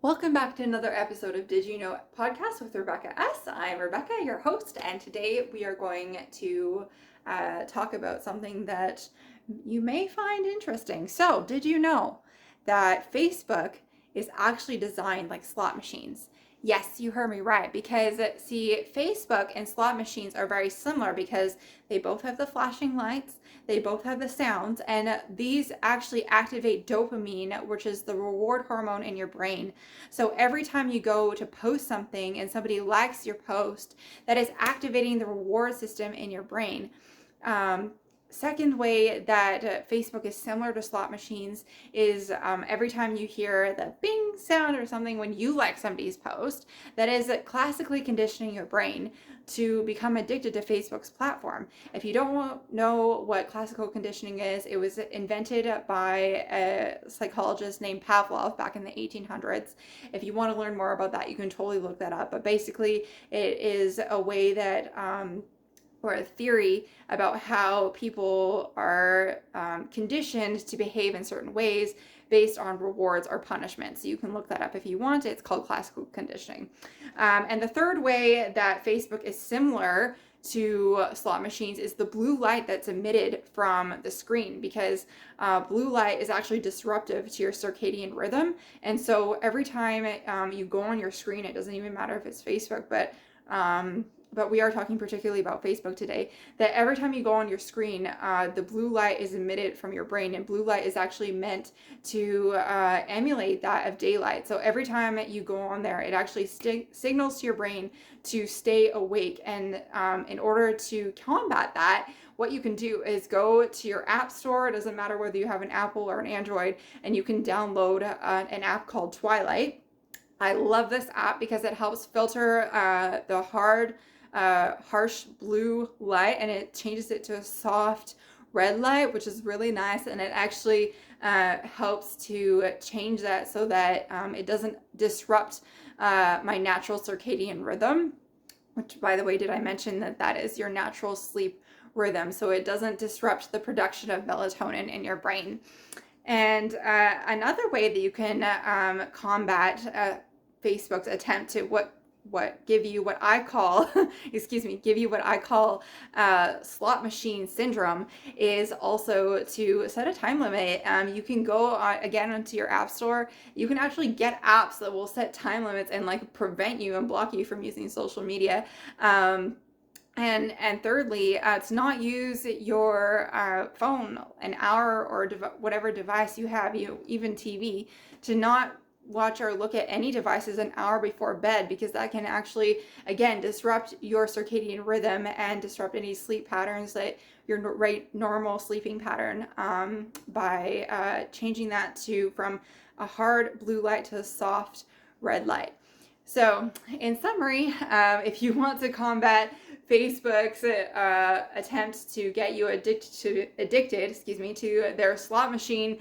Welcome back to another episode of Did You Know podcast with Rebecca S. I'm Rebecca, your host, and today we are going to talk about something that you may find interesting. So, did you know that Facebook is actually designed like slot machines? Yes, you heard me right, because see, Facebook and slot machines are very similar because they both have the flashing lights, they both have the sounds, and these actually activate dopamine, which is the reward hormone in your brain. So every time you go to post something and somebody likes your post, that is activating the reward system in your brain. Second way that Facebook is similar to slot machines is every time you hear the bing sound or something when you like somebody's post, that is classically conditioning your brain to become addicted to Facebook's platform. If you don't know what classical conditioning is, it was invented by a psychologist named Pavlov back in the 1800s. If you want to learn more about that, you can totally look that up. But basically, it is a way that or a theory about how people are conditioned to behave in certain ways based on rewards or punishment. So you can look that up if you want. It's called classical conditioning. And the third way that Facebook is similar to slot machines is the blue light that's emitted from the screen, because blue light is actually disruptive to your circadian rhythm. And so every time you go on your screen, it doesn't even matter if it's Facebook, but we are talking particularly about Facebook today, that every time you go on your screen, the blue light is emitted from your brain, and blue light is actually meant to emulate that of daylight. So every time you go on there, it actually signals to your brain to stay awake. And in order to combat that, what you can do is go to your app store. It doesn't matter whether you have an Apple or an Android, and you can download an app called Twilight. I love this app because it helps filter the harsh blue light, and it changes it to a soft red light, which is really nice. And it actually helps to change that so that it doesn't disrupt my natural circadian rhythm, which, by the way, did I mention that that is your natural sleep rhythm? So it doesn't disrupt the production of melatonin in your brain. And another way that you can combat Facebook's attempt to give you what I call give you what I call slot machine syndrome is also to set a time limit. You can go again onto your app store. You can actually get apps that will set time limits and like prevent you and block you from using social media. And thirdly, to not use your phone an hour or whatever device you have, even TV, to not watch or look at any devices an hour before bed, because that can actually, again, disrupt your circadian rhythm and disrupt any sleep patterns that your normal sleeping pattern by changing that from a hard blue light to a soft red light. So, in summary, if you want to combat Facebook's attempt to get you addicted to their slot machine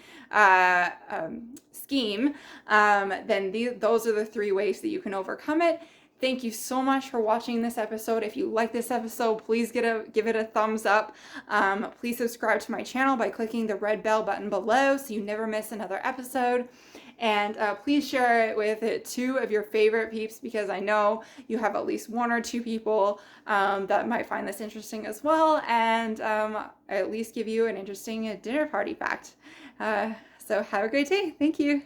scheme, then those are the three ways that you can overcome it. Thank you so much for watching this episode. If you like this episode, please give it a thumbs up. Please subscribe to my channel by clicking the red bell button below so you never miss another episode. And please share it with two of your favorite peeps, because I know you have at least one or two people that might find this interesting as well, and at least give you an interesting dinner party fact. So have a great day. Thank you.